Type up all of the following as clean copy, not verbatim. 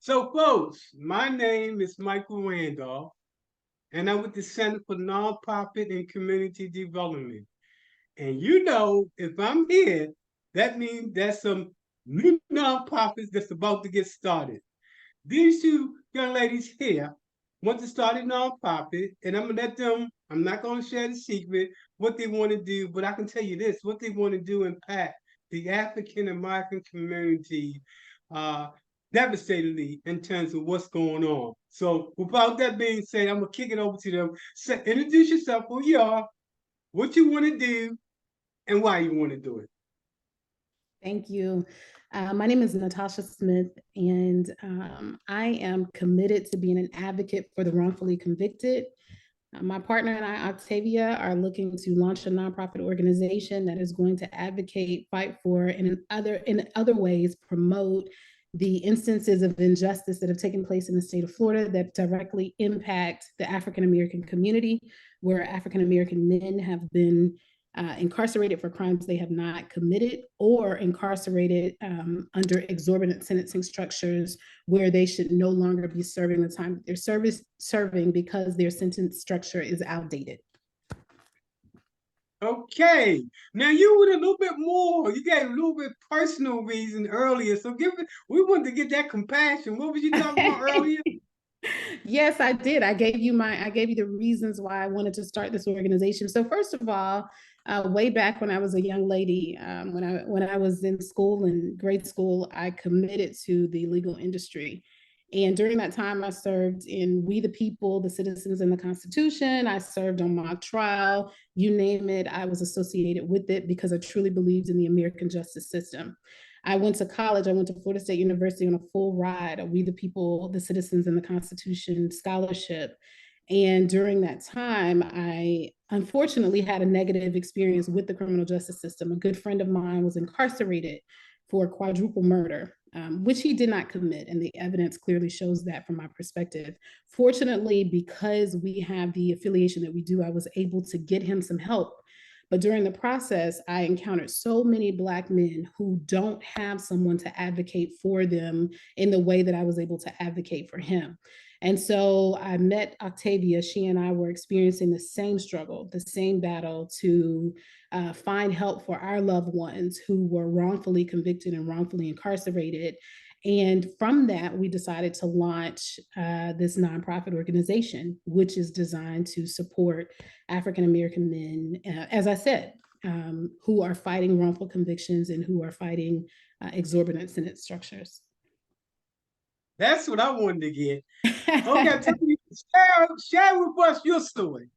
So, folks, my name is Michael Randolph, and I'm with the Center for Nonprofit and Community Development. And if I'm here, that means there's some new nonprofits that's about to get started. These two young ladies here want to start a nonprofit, and I'm gonna let them. I'm not gonna share the secret what they want to do, but I can tell you this: what they want to do impact the African American community, uh, devastatedly in terms of what's going on. So, without that being said, I'm gonna kick it over to them. So, introduce yourself, who you are, what you want to do, and why you want to do it. Thank you. My name is Natasha Smith, and I am committed to being an advocate for the wrongfully convicted. My partner and I, Octavia, are looking to launch a nonprofit organization that is going to advocate, fight for, and in other ways promote the instances of injustice that have taken place in the state of Florida that directly impact the African American community, where African American men have been incarcerated for crimes they have not committed, or incarcerated under exorbitant sentencing structures where they should no longer be serving the time that they're serving because their sentence structure is outdated. Okay. Now you went a little bit more. You gave a little bit personal reason earlier. So we wanted to get that compassion. What was you talking about earlier? Yes, I did. I gave you the reasons why I wanted to start this organization. So first of all, way back when I was a young lady, when I was in school, in grade school, I committed to the legal industry. And during that time, I served in We the People, the Citizens and the Constitution. I served on mock trial, you name it. I was associated with it because I truly believed in the American justice system. I went to college. I went to Florida State University on a full ride, a We the People, the Citizens and the Constitution scholarship. And during that time, I unfortunately had a negative experience with the criminal justice system. A good friend of mine was incarcerated for quadruple murder, which he did not commit. And the evidence clearly shows that from my perspective. Fortunately, because we have the affiliation that we do, I was able to get him some help. But during the process, I encountered so many Black men who don't have someone to advocate for them in the way that I was able to advocate for him. And so I met Octavia. She and I were experiencing the same struggle, the same battle to find help for our loved ones who were wrongfully convicted and wrongfully incarcerated. And from that, we decided to launch this nonprofit organization, which is designed to support African American men, as I said, who are fighting wrongful convictions and who are fighting exorbitant sentence structures. That's what I wanted to get. Okay, tell me, share with us your story.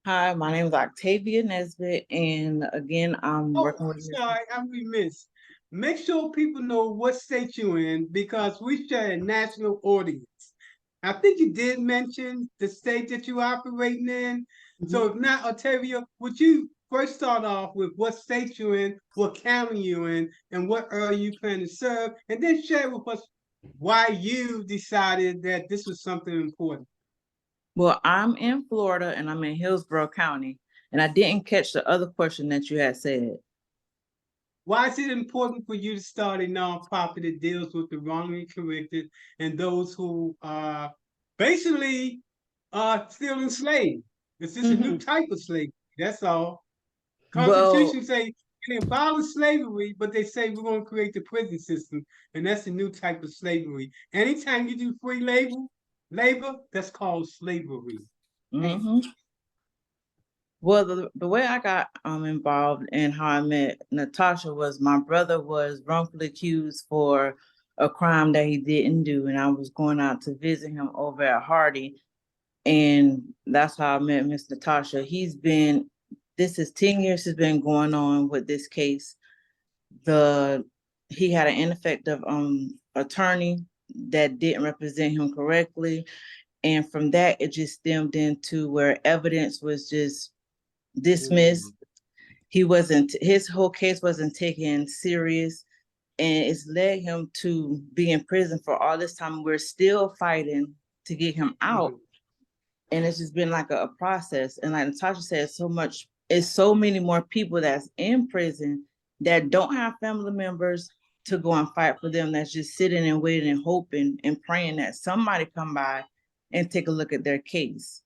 Hi, my name is Octavia Nesbitt, and again, I'm working with. Sorry, I'm remiss. Make sure people know what state you're in because we share a national audience. I think you did mention the state that you're operating in. So if not, Octavia, would you first start off with what state you're in, what county you're in, and what area you plan to serve, and then share with us why you decided that this was something important. Well, I'm in Florida and I'm in Hillsborough County, and I didn't catch the other question that you had said. Why is it important for you to start a nonprofit that deals with the wrongly convicted and those who are basically still enslaved? It's just a new type of slavery. That's all. Constitution say they abolish slavery, but they say we're going to create the prison system, and that's a new type of slavery. Anytime you do free labor, that's called slavery. Mm-hmm. Well, the way I got involved and how I met Natasha was my brother was wrongfully accused for a crime that he didn't do, and I was going out to visit him over at Hardy, and that's how I met Miss Natasha. This is 10 years has been going on with this case. He had an ineffective attorney that didn't represent him correctly, and from that it just stemmed into where evidence was just dismissed. His whole case wasn't taken serious, and it's led him to be in prison for all this time. We're still fighting to get him out. And it's just been like a process. And like Natasha said, it's so many more people that's in prison that don't have family members to go and fight for them that's just sitting and waiting and hoping and praying that somebody come by and take a look at their case.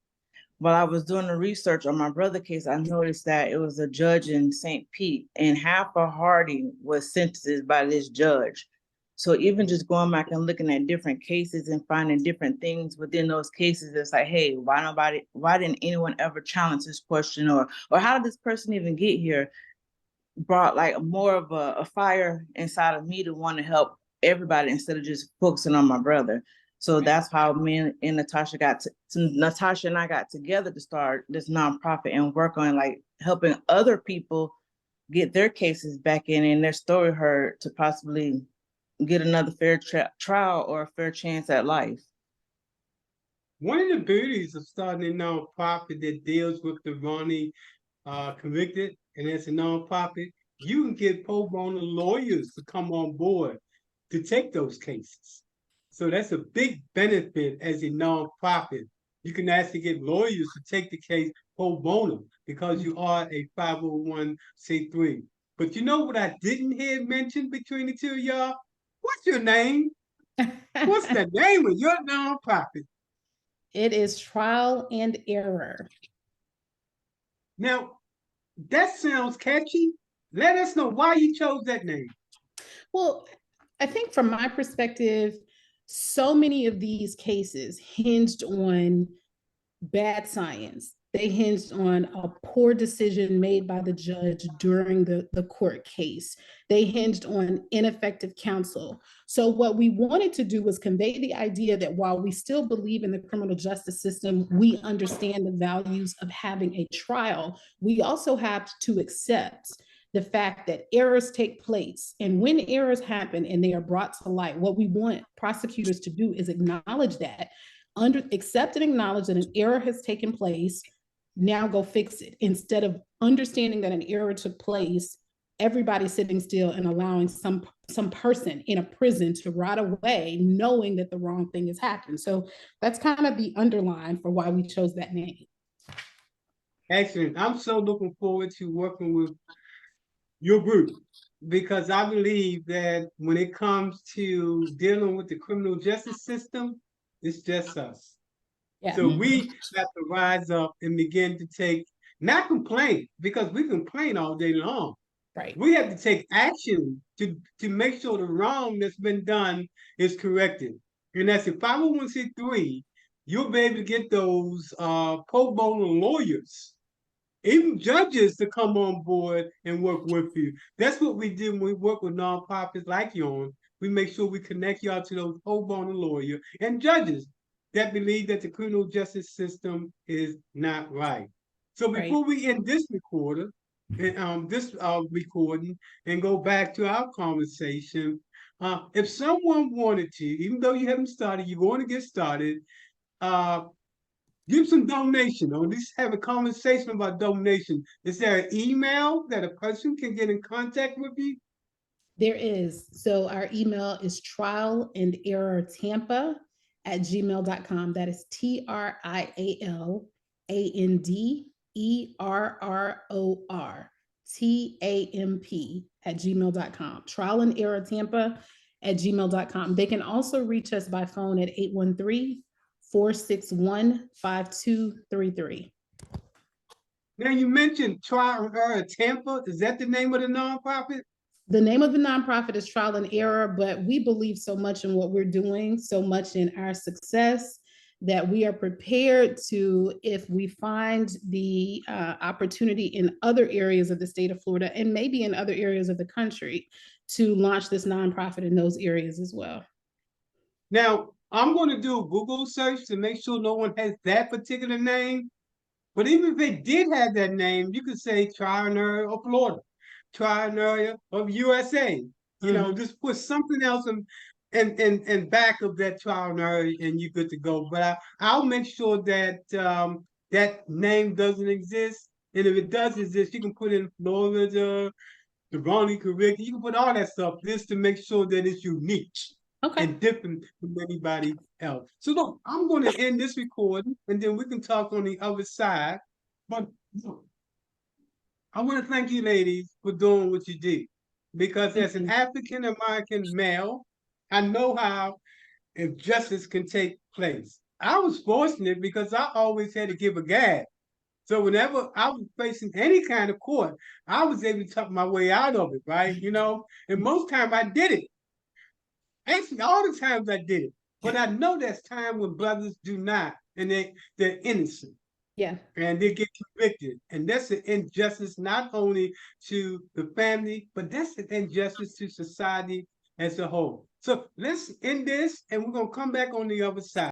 While I was doing the research on my brother case, I noticed that it was a judge in St. Pete, and Halper Hardy was sentenced by this judge. So even just going back and looking at different cases and finding different things within those cases, it's like, hey, why didn't anyone ever challenge this question, or how did this person even get here? Brought like more of a fire inside of me to want to help everybody instead of just focusing on my brother. So that's how me and Natasha Natasha and I got together to start this nonprofit and work on like helping other people get their cases back in and their story heard to possibly get another fair trial or a fair chance at life. One of the beauties of starting a nonprofit that deals with the wrongly convicted, and it's a nonprofit, you can get pro bono lawyers to come on board to take those cases. So that's a big benefit as a nonprofit. You can actually get lawyers to take the case pro bono because you are a 501c3. But you know what I didn't hear mentioned between the two of y'all? What's your name? What's the name of your nonprofit? It is Trial and Error. Now, that sounds catchy. Let us know why you chose that name. Well, I think from my perspective, so many of these cases hinged on bad science. They hinged on a poor decision made by the judge during the court case. They hinged on ineffective counsel. So what we wanted to do was convey the idea that while we still believe in the criminal justice system, we understand the values of having a trial. We also have to accept the fact that errors take place. And when errors happen and they are brought to light, what we want prosecutors to do is acknowledge that, accept and acknowledge that an error has taken place, now go fix it. Instead of understanding that an error took place, everybody sitting still and allowing some person in a prison to rot away knowing that the wrong thing has happened. So that's kind of the underline for why we chose that name. Excellent. I'm so looking forward to working with your group because I believe that when it comes to dealing with the criminal justice system, it's just us. Yeah. So we have to rise up and begin to take, not complain, because we complain all day long. Right. We have to take action to make sure the wrong that's been done is corrected. And as a 501c3, you'll be able to get those pro bono lawyers, even judges, to come on board and work with you. That's what we do when we work with nonprofits like yours. We make sure we connect y'all to those pro bono lawyers and judges that believe that the criminal justice system is not right. So before we end this recording and go back to our conversation, if someone wanted to, even though you haven't started, you're going to get started, give some donation, or at least have a conversation about donation. Is there an email that a person can get in contact with you? There is. So our email is trialanderrortampa@gmail.com. That is trialanderrortamp@gmail.com. Trialanderrortampa@gmail.com. They can also reach us by phone at 813-461-5233. Now you mentioned Trial and Error Tampa. Is that the name of the nonprofit? The name of the nonprofit is Trial and Error, but we believe so much in what we're doing, so much in our success, that we are prepared to, if we find the opportunity in other areas of the state of Florida and maybe in other areas of the country, to launch this nonprofit in those areas as well. Now, I'm going to do a Google search to make sure no one has that particular name. But even if they did have that name, you could say Trial and Error of Florida, Trial and Error of USA. You know, just put something else in back of that Trial and Error, and you're good to go. But I'll make sure that that name doesn't exist. And if it does exist, you can put in Florida, the wrongly convicted. You can put all that stuff just to make sure that it's unique. Okay. And different from anybody else. So look, I'm going to end this recording and then we can talk on the other side. But look, I want to thank you ladies for doing what you did. because as an African American male, I know how if justice can take place. I was fortunate because I always had to give a gab. So whenever I was facing any kind of court, I was able to talk my way out of it, right? And most times I did it. Actually, all the times I did it. But I know there's time when brothers do not, and they're innocent. Yeah. And they get convicted. And that's an injustice not only to the family, but that's an injustice to society as a whole. So let's end this, and we're going to come back on the other side.